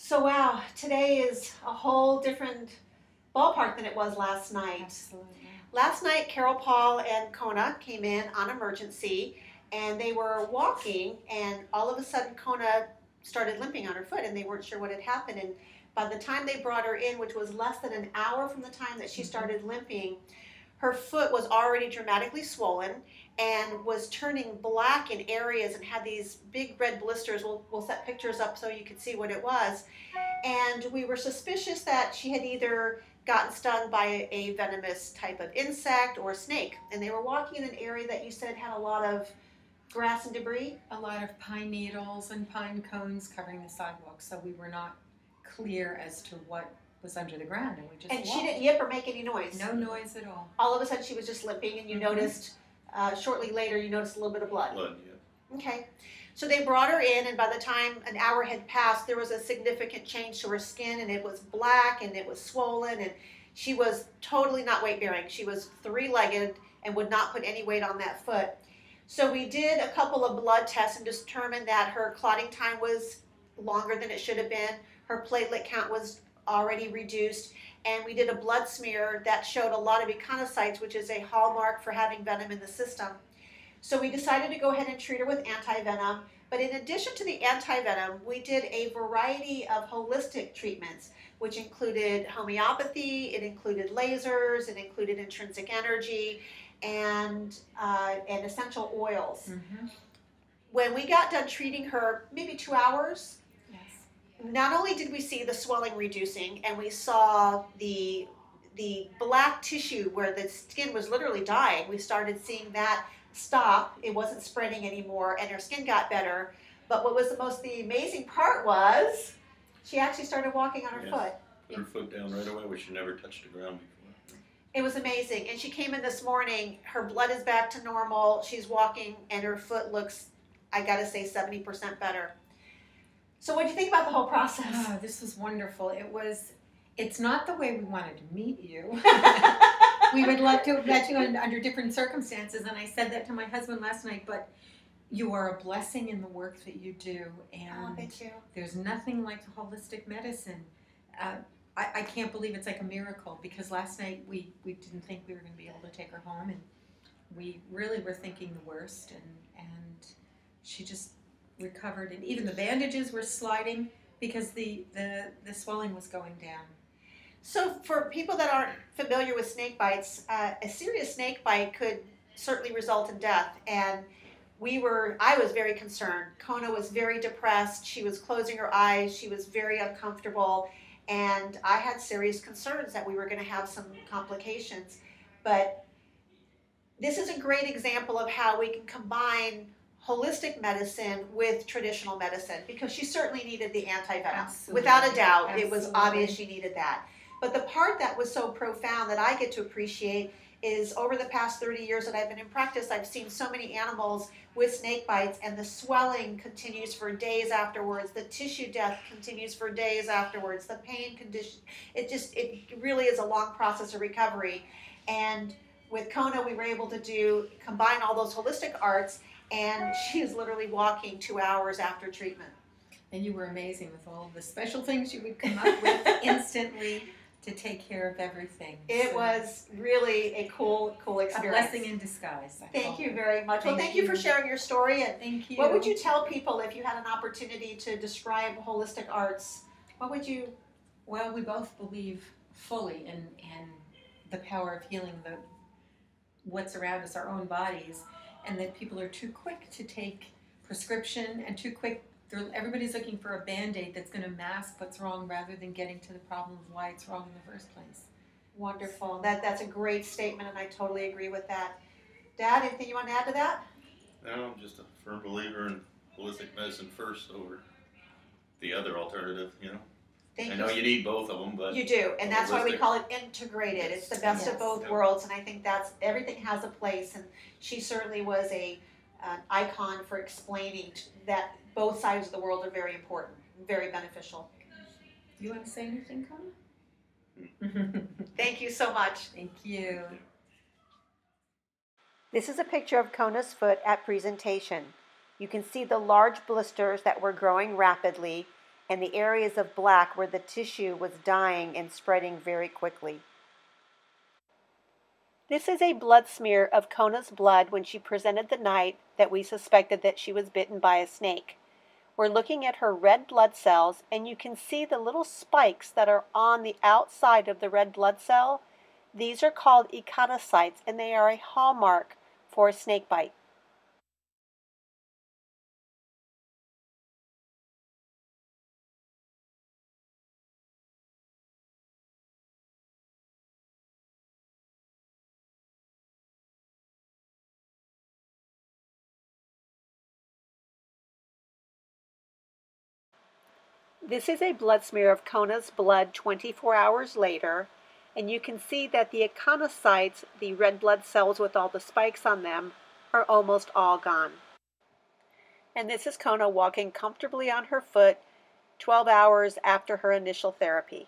So wow, today is a whole different ballpark than it was last night. Absolutely. Last night, Carol, Paul, and Kona came in on emergency, and they were walking, and all of a sudden, Kona started limping on her foot, and they weren't sure what had happened. And by the time they brought her in, which was less than an hour from the time that she started limping, her foot was already dramatically swollen and was turning black in areas and had these big red blisters. We'll set pictures up so you can see what it was. And we were suspicious that she had either gotten stung by a venomous type of insect or a snake. And they were walking in an area that you said had a lot of grass and debris. A lot of pine needles and pine cones covering the sidewalk, so we were not clear as to what was under the ground, and we just And walked. she didn't yip or make any noise. No noise at all. All of a sudden she was just limping, and you noticed, shortly later, you noticed a little bit of blood. Blood, yeah. Okay. So they brought her in, and by the time an hour had passed, there was a significant change to her skin, and it was black, and it was swollen, and she was totally not weight-bearing. She was three-legged and would not put any weight on that foot. So we did a couple of blood tests and determined that her clotting time was longer than it should have been. Her platelet count was already reduced, and we did a blood smear that showed a lot of echinocytes, which is a hallmark for having venom in the system. So we decided to go ahead and treat her with anti-venom. But in addition to the anti-venom, we did a variety of holistic treatments, which included homeopathy, it included lasers, it included intrinsic energy, and essential oils. Mm-hmm. When we got done treating her, maybe 2 hours, Yes. not only did we see the swelling reducing, and we saw the black tissue where the skin was literally dying, we started seeing that stop. It wasn't spreading anymore, and her skin got better. But what was the amazing part was she actually started walking on her foot. Put her foot down right away, which she never touched the ground before. It was amazing. And she came in this morning. Her blood is back to normal. She's walking, and her foot looks, I gotta say, 70% better. So what do you think about the whole process? Oh, this was wonderful. It's not the way we wanted to meet you. We would love to have met you under different circumstances, and I said that to my husband last night, but you are a blessing in the work that you do, and thank you. there's nothing like holistic medicine. I can't believe it's like a miracle, because last night we didn't think we were going to be able to take her home, and we really were thinking the worst, and she just recovered, and even the bandages were sliding because the swelling was going down. So for people that aren't familiar with snake bites, a serious snake bite could certainly result in death. And I was very concerned. Kona was very depressed. She was closing her eyes. She was very uncomfortable. And I had serious concerns that we were going to have some complications. But this is a great example of how we can combine holistic medicine with traditional medicine, because she certainly needed the anti-venom. Absolutely. Without a doubt, it was Absolutely. obvious she needed that. But the part that was so profound that I get to appreciate is over the past 30 years that I've been in practice, I've seen so many animals with snake bites, and the swelling continues for days afterwards. The tissue death continues for days afterwards. The pain condition, it really is a long process of recovery. And with Kona, we were able to combine all those holistic arts, and she's literally walking 2 hours after treatment. And you were amazing with all of the special things you would come up with instantly to take care of everything. It was really a cool a experience. blessing in disguise. Thank you very much. Well, thank you for sharing your story. And Thank you. what would you tell people if you had an opportunity to describe holistic arts? What would you? Well, we both believe fully in the power of healing what's around us, our own bodies, and that people are too quick to take prescription and too quick. Everybody's looking for a Band-Aid that's going to mask what's wrong rather than getting to the problem of why it's wrong in the first place. Wonderful. That's a great statement, and I totally agree with that. Dad, anything you want to add to that? No, I'm just a firm believer in holistic medicine first over the other alternative, Thank I you. know you need both of them, but You do, and that's why we holistic. call it integrated. It's the best of Yes. both Yep. worlds, and I think everything has a place. And she certainly was an icon for explaining that both sides of the world are very important, very beneficial. You want to say anything, Connor? Thank you so much. Thank you. This is a picture of Kona's foot at presentation. You can see the large blisters that were growing rapidly, and the areas of black where the tissue was dying and spreading very quickly. This is a blood smear of Kona's blood when she presented the night that we suspected that she was bitten by a snake. We're looking at her red blood cells, and you can see the little spikes that are on the outside of the red blood cell. These are called echinocytes, and they are a hallmark for a snake bite. This is a blood smear of Kona's blood 24 hours later, and you can see that the echinocytes, the red blood cells with all the spikes on them, are almost all gone. And this is Kona walking comfortably on her foot 12 hours after her initial therapy.